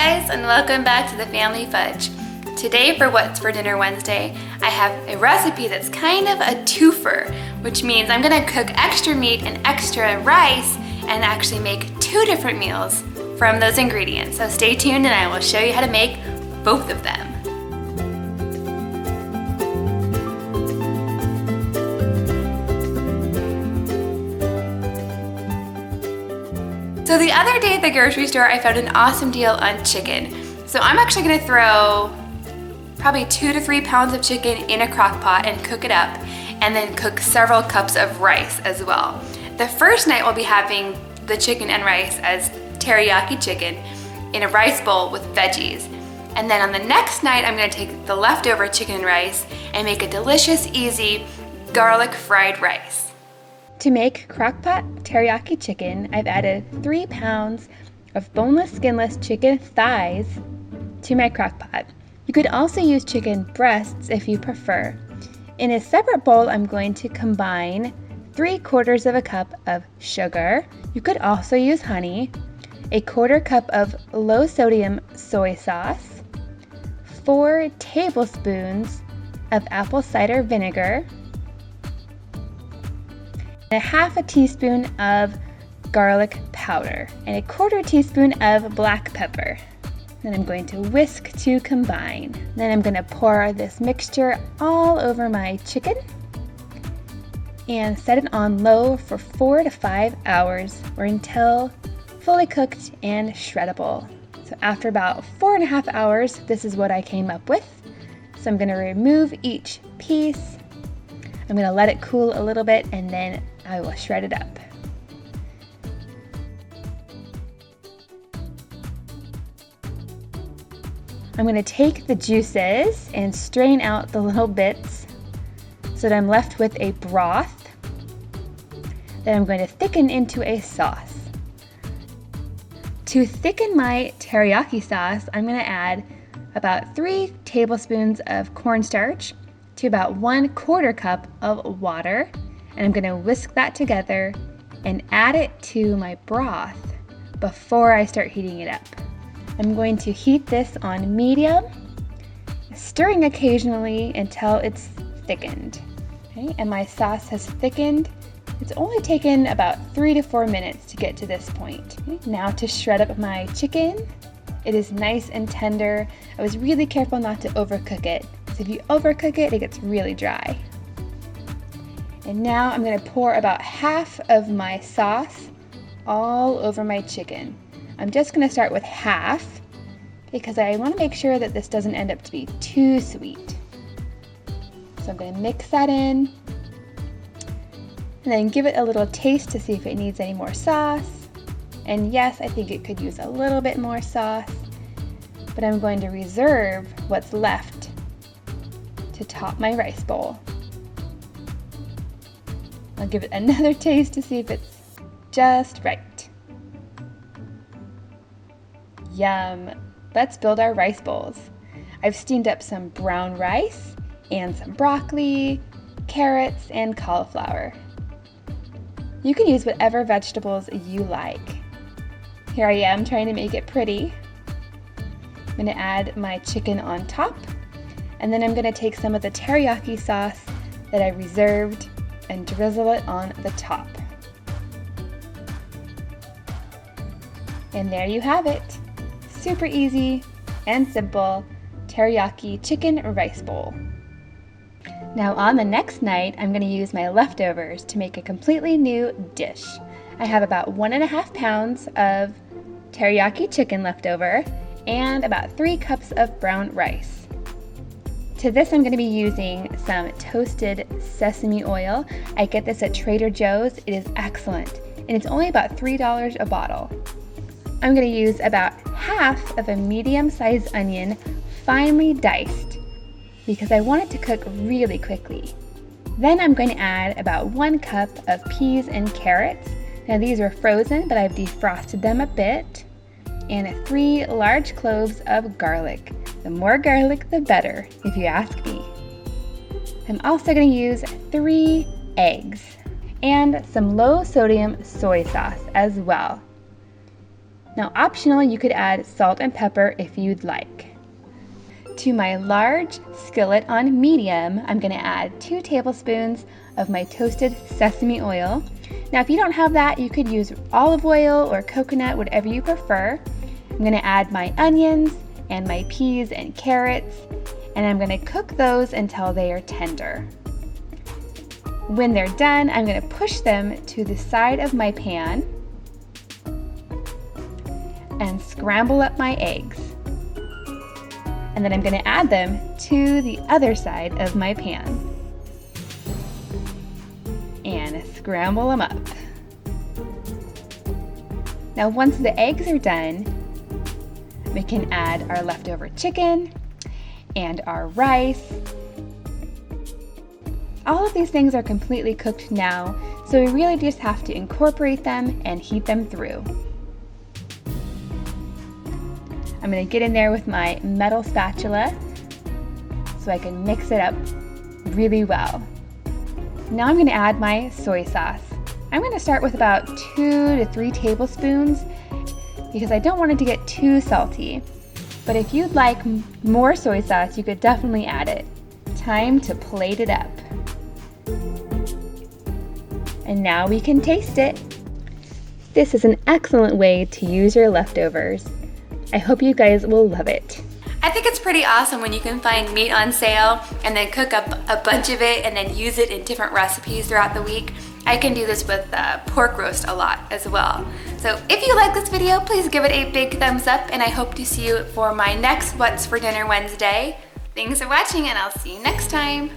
guys, and welcome back to the Family Fudge. Today for What's for Dinner Wednesday, I have a recipe that's kind of a twofer, which means I'm gonna cook extra meat and extra rice and actually make two different meals from those ingredients. So stay tuned and I will show you how to make both of them. So the other day at the grocery store, I found an awesome deal on chicken. So I'm actually gonna throw probably 2 to 3 pounds of chicken in a crock pot and cook it up, and then cook several cups of rice as well. The first night we'll be having the chicken and rice as teriyaki chicken in a rice bowl with veggies. And then on the next night, I'm gonna take the leftover chicken and rice and make a delicious, easy garlic fried rice. To make crock-pot teriyaki chicken, I've added 3 pounds of boneless, skinless chicken thighs to my crock pot. You could also use chicken breasts if you prefer. In a separate bowl, I'm going to combine 3/4 of a cup of sugar. You could also use honey, 1/4 cup of low-sodium soy sauce, 4 tablespoons of apple cider vinegar, and 1/2 teaspoon of garlic powder, and 1/4 teaspoon of black pepper. Then I'm going to whisk to combine. Then I'm going to pour this mixture all over my chicken and set it on low for 4 to 5 hours or until fully cooked and shreddable. So after about 4.5 hours, this is what I came up with. So I'm going to remove each piece. I'm going to let it cool a little bit and then I will shred it up. I'm going to take the juices and strain out the little bits so that I'm left with a broth that I'm going to thicken into a sauce. To thicken my teriyaki sauce, I'm going to add about 3 tablespoons of cornstarch to about 1/4 cup of water, and I'm going to whisk that together and add it to my broth before I start heating it up. I'm going to heat this on medium, stirring occasionally until it's thickened. Okay, and my sauce has thickened. It's only taken about 3 to 4 minutes to get to this point. Okay, now to shred up my chicken. It is nice and tender. I was really careful not to overcook it. So if you overcook it, it gets really dry. And now I'm going to pour about half of my sauce all over my chicken. I'm just going to start with half because I want to make sure that this doesn't end up to be too sweet. So I'm going to mix that in and then give it a little taste to see if it needs any more sauce. And yes, I think it could use a little bit more sauce, but I'm going to reserve what's left to top my rice bowl. I'll give it another taste to see if it's just right. Yum! Let's build our rice bowls. I've steamed up some brown rice and some broccoli, carrots, and cauliflower. You can use whatever vegetables you like. Here I am trying to make it pretty. I'm going to add my chicken on top, and then I'm going to take some of the teriyaki sauce that I reserved and drizzle it on the top. And there you have it. Super easy and simple teriyaki chicken rice bowl. Now on the next night, I'm going to use my leftovers to make a completely new dish. I have about 1.5 pounds of teriyaki chicken left over and about 3 cups of brown rice. To this, I'm going to be using some toasted sesame oil. I get this at Trader Joe's. It is excellent, and it's only about $3 a bottle. I'm going to use about half of a medium-sized onion, finely diced, because I want it to cook really quickly. Then I'm going to add about 1 cup of peas and carrots. Now these are frozen, but I've defrosted them a bit. And 3 large cloves of garlic. The more garlic, the better, if you ask me. I'm also going to use 3 eggs and some low-sodium soy sauce as well. Now optional, you could add salt and pepper if you'd like. To my large skillet on medium, I'm going to add 2 tablespoons of my toasted sesame oil. Now if you don't have that, you could use olive oil or coconut, whatever you prefer. I'm going to add my onions and my peas and carrots, and I'm going to cook those until they are tender. When they're done, I'm going to push them to the side of my pan and scramble up my eggs. And then I'm going to add them to the other side of my pan and scramble them up. Now once the eggs are done, we can add our leftover chicken and our rice. All of these things are completely cooked now, so we really just have to incorporate them and heat them through. I'm going to get in there with my metal spatula so I can mix it up really well. Now I'm going to add my soy sauce. I'm going to start with about 2 to 3 tablespoons because I don't want it to get too salty. But if you'd like more soy sauce, you could definitely add it. Time to plate it up. And now we can taste it. This is an excellent way to use your leftovers. I hope you guys will love it. I think it's pretty awesome when you can find meat on sale and then cook up a bunch of it and then use it in different recipes throughout the week. I can do this with pork roast a lot as well. So if you like this video, please give it a big thumbs up, and I hope to see you for my next What's for Dinner Wednesday. Thanks for watching, and I'll see you next time.